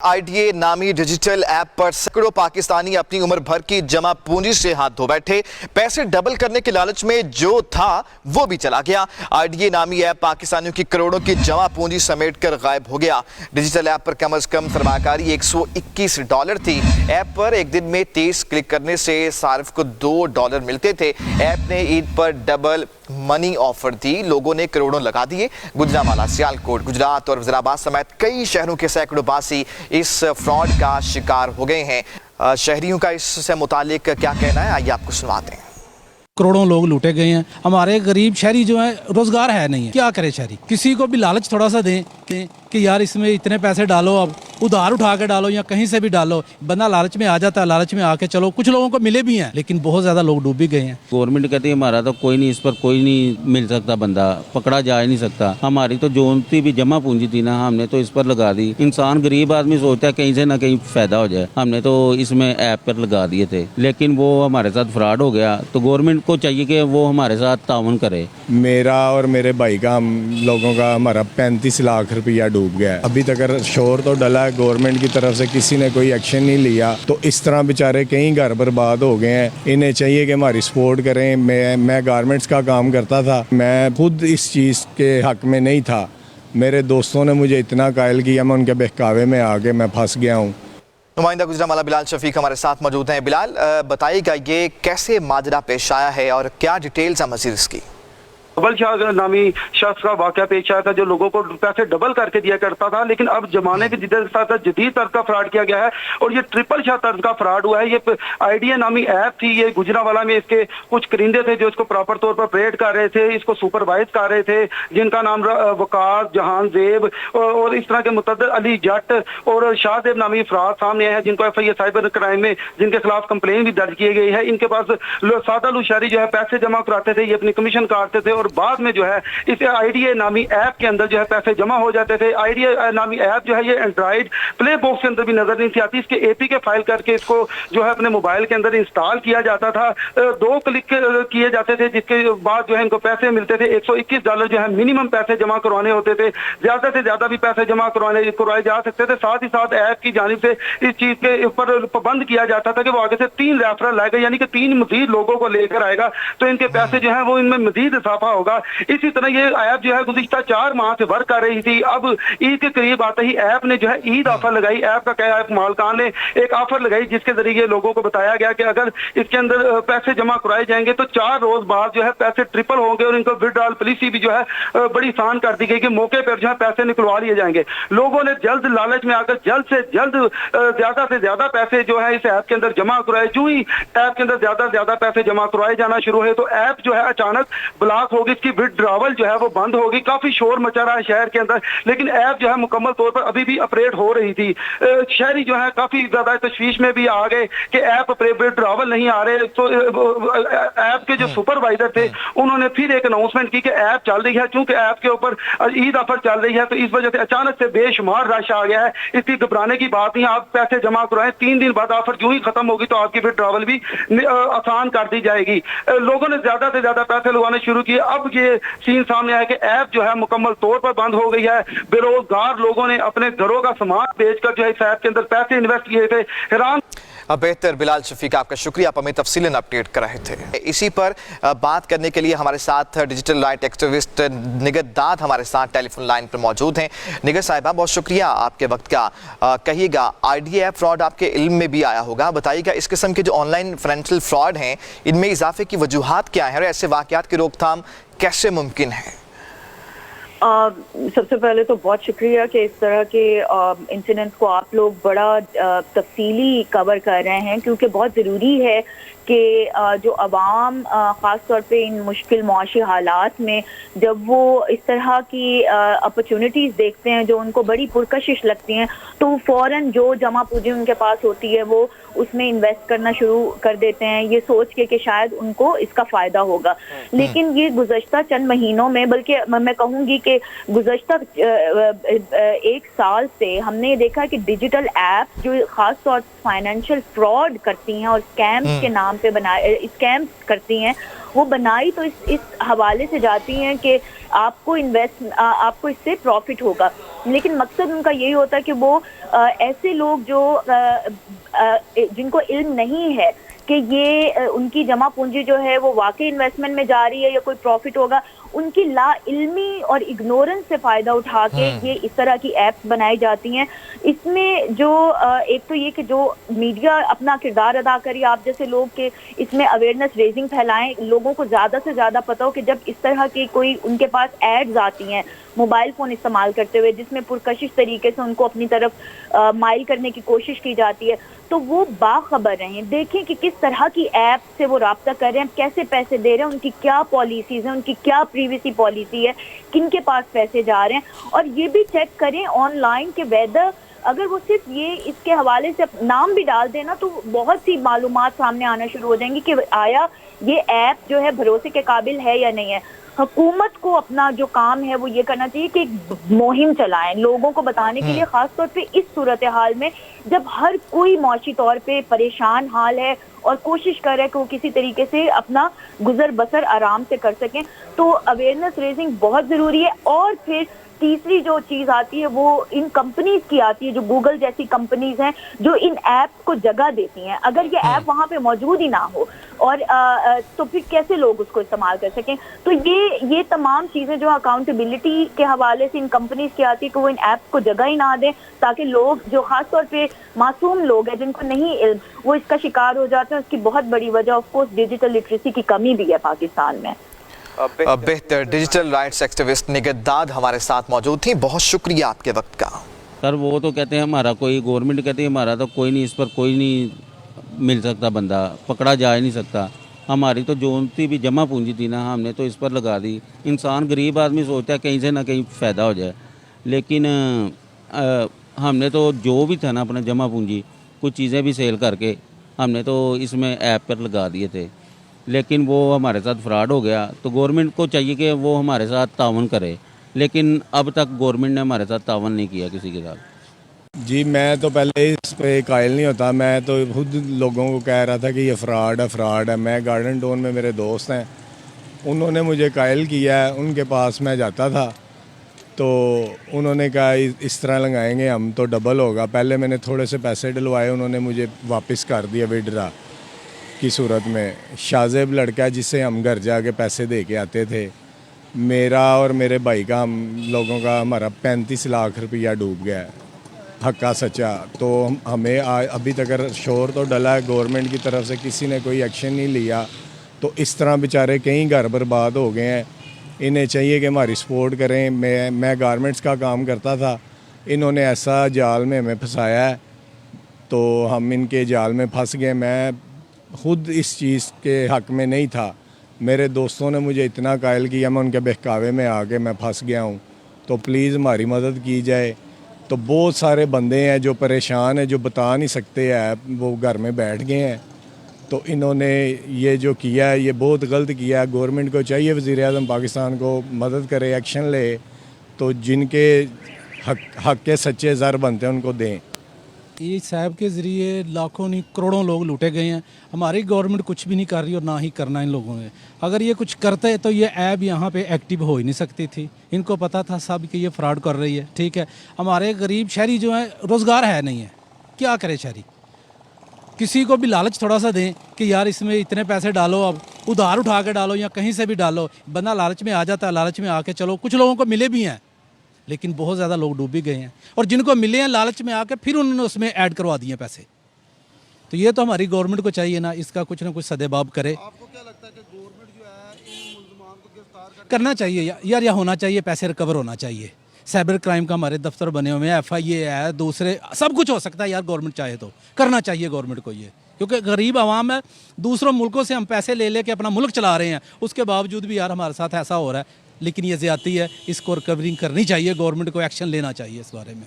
IDA नामी digital app पर सैकड़ों पाकिस्तानी अपनी उम्र भर की जमा पूंजी से हाथ धो बैठे। पैसे डबल करने के लालच में जो था वो भी चला गया। आईडीए नामी ऐप पाकिस्तानियों की करोड़ों की जमा पूंजी समेटकर गायब हो गया। डिजिटल ऐप पर कम से कम सरमाकारी $121 थी। ऐप पर एक दिन में 30 क्लिक करने से सार्फ को $2 मिलते थे। ऐप ने ईद पर डबल मनी ऑफर दी, लोगों ने करोड़ों लगा दिए। गुजरांवाला, सियालकोट, गुजरात और वजीराबाद समेत कई शहरों के सैकड़ों बासी इस फ्रॉड का शिकार हो गए हैं। शहरियों का इससे मुतालिक क्या कहना है, आइए आपको सुनाते हैं। करोड़ों लोग लूटे गए हैं। हमारे गरीब शहरी जो है, रोजगार है नहीं है, क्या करे शहरी? किसी को भी लालच थोड़ा सा दें कि यार इसमें इतने पैसे डालो, अब उधार उठा के डालो या कहीं से भी डालो। बंदा लालच में आ जाता है, लालच में आके चलो कुछ लोगों को मिले भी हैं, लेकिन बहुत ज्यादा लोग डूब भी गए हैं। गवर्नमेंट कहती है हमारा तो कोई नहीं, इस पर कोई नहीं मिल सकता, बंदा पकड़ा जा ही नहीं सकता। हमारी तो जो भी जमा पूंजी थी ना, हमने तो इस पर लगा दी। इंसान गरीब आदमी सोचता है कहीं से ना कहीं फायदा हो जाए, हमने तो इसमें ऐप पर लगा दिए थे, लेकिन वो हमारे साथ फ्रॉड हो गया। तो गवर्नमेंट को चाहिए कि वो हमारे साथ ताउन करे। मेरा और मेरे भाई का, हम लोगों का, हमारा 35 लाख रुपया डूब गया है। अभी तक शोर तो डला है, गवर्नमेंट की तरफ से किसी ने कोई एक्शन नहीं लिया। तो इस तरह बेचारे कई घर बर्बाद हो गए हैं। इन्हें चाहिए कि हमारी सपोर्ट करें। मैं गारमेंट्स का काम करता था, मैं खुद इस चीज़ के हक में नहीं था। मेरे दोस्तों ने मुझे इतना कायल किया, मैं उनके बहकावे में आके मैं फंस गया हूँ। नुमाइंदा गुजरांवाला बिलाल शफीक हमारे साथ मौजूद हैं। बिलाल, बताइएगा ये कैसे माजरा पेश आया है और क्या डिटेल्स है मजीद इसकी? डबल शाह नामी शख्स का वाकया पेश आया था जो लोगों को पैसे डबल करके दिया करता था, लेकिन अब जमाने के साथ जदीद तर्ज का फ्रॉड किया गया है और ये ट्रिपल शाह तर्ज का फ्रॉड हुआ है। ये आइडिया नामी ऐप थी, ये गुजरांवाला में इसके कुछ करिंदे थे जो इसको प्रॉपर तौर पर ऑपरेट कर रहे थे, इसको सुपरवाइज कर रहे थे, जिनका नाम वकार, जहान जेब और इस तरह के मुतद्दर अली जट और शाहजेब नामी अफराद सामने आए हैं, जिनको एफआईआर साइबर क्राइम में जिनके खिलाफ कंप्लेन भी दर्ज की गई है। इनके पास सादा लुशारी जो है पैसे जमा कराते थे, ये अपनी कमीशन काटते थे और बाद में जो है इस आईडीए नामी ऐप के अंदर जो है पैसे जमा हो जाते थे। आईडीए नामी ऐप जो है ये एंड्रॉइड प्ले बॉक्स के अंदर भी नजर नहीं आती, इसके एपीके फाइल करके इसको जो है अपने मोबाइल के अंदर इंस्टॉल किया जाता था। 2 क्लिक किए जाते थे, जिसके बाद जो है इनको पैसे मिलते थे। $121 जो है मिनिमम पैसे जमा करवाने होते थे, ज्यादा से ज्यादा भी पैसे जमा करवाए जा सकते थे। साथ ही साथ ऐप की जानिब से इस चीज के ऊपर पाबंद किया जाता था कि वो आगे से 3 रेफरल लाएगा, यानी कि 3 मजीद लोगों को लेकर आएगा तो इनके पैसे जो है वो इनमें मजीद इजाफा होगा। इसी तरह ये ऐप जो है गुज़िश्ता 4 माह से वर्क कर रही थी। अब ईद के करीब आते ही ऐप ने जो है ईद ऑफर लगाई। ऐप का क्या, ऐप मालकान ने एक ऑफर लगाई जिसके जरिए लोगों को बताया गया कि अगर इसके अंदर पैसे जमा कराए जाएंगे तो 4 रोज बाद जो है पैसे ट्रिपल होंगे और इनको विड्रॉल पॉलिसी भी जो है बड़ी आसान कर दी गई कि मौके पर जो है पैसे निकलवा लिए जाएंगे। लोगों ने जल्द लालच में आकर जल्द से जल्द ज्यादा से ज्यादा पैसे जो है इस ऐप के अंदर जमा कराए। जो ही ऐप के अंदर ज्यादा से ज्यादा पैसे जमा करवाए जाना शुरू हुए तो ऐप जो है अचानक ब्लॉक होगी, इसकी विड्रॉवल जो है वो बंद होगी। काफी शोर मचा रहा है शहर के अंदर, लेकिन ऐप जो है मुकम्मल तौर पर अभी भी ऑपरेट हो रही थी। शहरी जो है काफी ज्यादा तशवीश में भी आ गए कि ऐप विड्रॉवल नहीं आ रहे। तो ऐप के जो सुपरवाइजर थे उन्होंने फिर एक अनाउंसमेंट की कि ऐप चल रही है, चूंकि ऐप के ऊपर ईद ऑफर चल रही है तो इस वजह से अचानक से बेशुमार रश आ गया है। इसकी घबराने की बात नहीं, आप पैसे जमा करवाएं, 3 दिन बाद ऑफर जो ही खत्म होगी तो आपकी विड्रॉवल भी आसान कर दी जाएगी। लोगों ने ज्यादा से ज्यादा पैसे लगाने शुरू किए। अब ये सीन सामने आया कि ऐप जो है मुकम्मल तौर पर बंद हो गई है। बेरोजगार लोगों ने अपने घरों का सामान बेचकर जो है इस ऐप के अंदर पैसे इन्वेस्ट किए थे। हैरान। बेहतर बिलाल शफीक, आपका शुक्रिया, आप हमें तफसीलन अपडेट कर रहे थे। इसी पर बात करने के लिए हमारे साथ डिजिटल राइट एक्टिविस्ट निगत दाद हमारे साथ टेलीफोन लाइन पर मौजूद हैं। निगत साहिबा, बहुत शुक्रिया आपके वक्त का। कहिएगा, आईडीए ऐप फ्रॉड आपके इल्म में भी आया होगा, बताइएगा इस किस्म के जो ऑनलाइन फाइनेंशियल फ्रॉड हैं इनमें इजाफे की वजूहात क्या है और ऐसे वाकयात की रोकथाम कैसे मुमकिन है? सबसे पहले तो बहुत शुक्रिया कि इस तरह के इंसिडेंट्स को आप लोग बड़ा तफसीली कवर कर रहे हैं, क्योंकि बहुत ज़रूरी है कि जो अवाम ख़ास तौर पे इन मुश्किल मुआशी हालात में जब वो इस तरह की अपॉर्चुनिटीज़ देखते हैं जो उनको बड़ी पुरकशिश लगती हैं तो फ़ौरन जो जमा पूंजी उनके पास होती है वो उसमें इन्वेस्ट करना शुरू कर देते हैं, ये सोच के कि शायद उनको इसका फ़ायदा होगा। लेकिन ये गुज़श्ता चंद महीनों में, बल्कि मैं कहूँगी कि गुज़श्ता 1 साल से हमने देखा कि डिजिटल ऐप जो ख़ास तौर फाइनेंशियल फ्रॉड करती हैं और स्कैम्स के नाम पे स्कैम्स करती हैं, वो बनाई तो इस हवाले से जाती हैं कि आपको इससे प्रॉफिट होगा। लेकिन मकसद उनका यही होता है कि वो ऐसे लोग जो जिनको इल्म नहीं है कि ये उनकी जमा पूंजी जो है वो वाकई इन्वेस्टमेंट में जा रही है या कोई प्रॉफिट होगा, उनकी ला इल्मी और इग्नोरेंस से फ़ायदा उठा के ये इस तरह की ऐप्स बनाई जाती हैं। इसमें जो एक तो ये कि जो मीडिया अपना किरदार अदा करिए, आप जैसे लोग के इसमें अवेयरनेस रेजिंग फैलाएं, लोगों को ज़्यादा से ज़्यादा पता हो कि जब इस तरह की कोई उनके पास एड्स आती हैं मोबाइल फ़ोन इस्तेमाल करते हुए जिसमें पुरकशिश तरीके से उनको अपनी तरफ माइल करने की कोशिश की जाती है, तो वो बाखबर रहें, देखें कि किस तरह की ऐप से वो रब्ता कर रहे हैं, कैसे पैसे दे रहे हैं, उनकी क्या पॉलिसीज़ हैं, उनकी क्या प्रीवियसी पॉलिसी है, किन के पास पैसे जा रहे हैं। और ये भी चेक करें ऑनलाइन के वेदर अगर वो सिर्फ ये इसके हवाले से नाम भी डाल देना तो बहुत सी मालूमात सामने आना शुरू हो जाएंगी कि आया ये ऐप जो है भरोसे के काबिल है या नहीं है। हुकूमत को अपना जो काम है वो ये करना चाहिए कि एक मुहिम चलाएं लोगों को बताने के लिए, खासतौर पे इस सूरत हाल में जब हर कोई मौशी तौर पे परेशान हाल है और कोशिश कर रहा है कि वो किसी तरीके से अपना गुजर बसर आराम से कर सकें। तो अवेयरनेस रेजिंग बहुत ज़रूरी है। और फिर तीसरी जो चीज़ आती है वो इन कंपनीज की आती है, जो गूगल जैसी कंपनीज हैं जो इन ऐप्स को जगह देती हैं। अगर ये ऐप वहाँ पे मौजूद ही ना हो और तो फिर कैसे लोग उसको इस्तेमाल कर सकें। तो ये तमाम चीज़ें जो अकाउंटेबिलिटी के हवाले से इन कंपनीज की आती है कि वो इन ऐप्स को जगह ही ना दें, ताकि लोग जो ख़ास तौर पे मासूम लोग हैं जिनको नहीं इल्म, वो इसका शिकार हो जाते हैं। उसकी बहुत बड़ी वजह ऑफ कोर्स डिजिटल लिटरेसी की कमी भी है पाकिस्तान में। बेहतर डिजिटल राइट्स एक्टिविस्ट निगहदाद हमारे साथ मौजूद थी, बहुत शुक्रिया आपके वक्त का। सर वो तो कहते हैं हमारा कोई, गवर्नमेंट कहती है हमारा तो कोई नहीं, इस पर कोई नहीं मिल सकता, बंदा पकड़ा जा ही नहीं सकता। हमारी तो जो सी भी जमा पूंजी थी ना, हमने तो इस पर लगा दी। इंसान गरीब आदमी सोचता है कहीं से ना कहीं फ़ायदा हो जाए, लेकिन हमने तो जो भी था ना अपना जमा पूंजी, कुछ चीज़ें भी सेल करके हमने तो इसमें ऐप पर लगा दिए थे, लेकिन वो हमारे साथ फ्रॉड हो गया। तो गवर्नमेंट को चाहिए कि वो हमारे साथ तावन करे, लेकिन अब तक गवर्नमेंट ने हमारे साथ तावन नहीं किया किसी के साथ। जी मैं तो पहले इस पे कायल नहीं होता, मैं तो खुद लोगों को कह रहा था कि ये फ्रॉड है। मैं गार्डन टाउन में मेरे दोस्त हैं, उन्होंने मुझे कायल किया है, उनके पास मैं जाता था तो उन्होंने कहा इस तरह लगाएंगे हम तो डबल होगा। पहले मैंने थोड़े से पैसे डलवाए, उन्होंने मुझे वापस कर दिया विड्रा की सूरत में। शाहजेब लड़का है जिससे हम घर जाके पैसे दे के आते थे, मेरा और मेरे भाई का, हम लोगों का हमारा 35 लाख रुपया डूब गया है, हक्का सच्चा। तो हमें अभी तक शोर तो डला है, गवर्नमेंट की तरफ से किसी ने कोई एक्शन नहीं लिया। तो इस तरह बेचारे कई घर बर्बाद हो गए हैं। इन्हें चाहिए कि हमारी सपोर्ट करें। मैं गारमेंट्स का काम करता था, इन्होंने ऐसा जाल में हमें फंसाया है तो हम इनके जाल में फंस गए। मैं खुद इस चीज़ के हक़ में नहीं था, मेरे दोस्तों ने मुझे इतना कायल किया, मैं उनके बहकावे में आके मैं फंस गया हूँ। तो प्लीज़ हमारी मदद की जाए। तो बहुत सारे बंदे हैं जो परेशान हैं, जो बता नहीं सकते हैं, वो घर में बैठ गए हैं। तो इन्होंने ये जो किया है ये बहुत गलत किया है। गवर्नमेंट को चाहिए वज़ीर आज़म पाकिस्तान को मदद करे, एक्शन ले, तो जिनके हक के सच्चे ज़र बनते हैं उनको दें। इस ऐप के ज़रिए लाखों नहीं करोड़ों लोग लूटे गए हैं। हमारी गवर्नमेंट कुछ भी नहीं कर रही और ना ही करना इन लोगों ने। अगर ये कुछ करते तो ये ऐप यहाँ पे एक्टिव हो ही नहीं सकती थी। इनको पता था सब कि ये फ्रॉड कर रही है, ठीक है। हमारे गरीब शहरी जो है रोज़गार है नहीं है, क्या करे शहरी। किसी को भी लालच थोड़ा सा दें कि यार इसमें इतने पैसे डालो, अब उधार उठा के डालो या कहीं से भी डालो, बंदा लालच में आ जाता है। लालच में आके चलो, कुछ लोगों को मिले भी हैं लेकिन बहुत ज़्यादा लोग डूब भी गए हैं, और जिनको मिले हैं लालच में आके फिर उन्होंने उसमें ऐड करवा दिए पैसे। तो ये तो हमारी गवर्नमेंट को चाहिए ना, इसका कुछ ना कुछ सदेबाब करे। आपको क्या लगता है कि गवर्नमेंट जो है इन मुल्ज़िमान को गिरफ्तार करना चाहिए यार, या होना चाहिए, पैसे रिकवर होना चाहिए। साइबर क्राइम का हमारे दफ्तर बने हुए हैं, FIA है, दूसरे सब कुछ हो सकता है यार। गवर्नमेंट चाहे तो करना चाहिए गवर्नमेंट को ये, क्योंकि गरीब आवाम है। दूसरों मुल्कों से हम पैसे ले लेके अपना मुल्क चला रहे हैं, उसके बावजूद भी यार हमारे साथ ऐसा हो रहा है। लेकिन ये ज़्यादती है, इसको रिकवरिंग करनी चाहिए, गवर्नमेंट को एक्शन लेना चाहिए इस बारे में।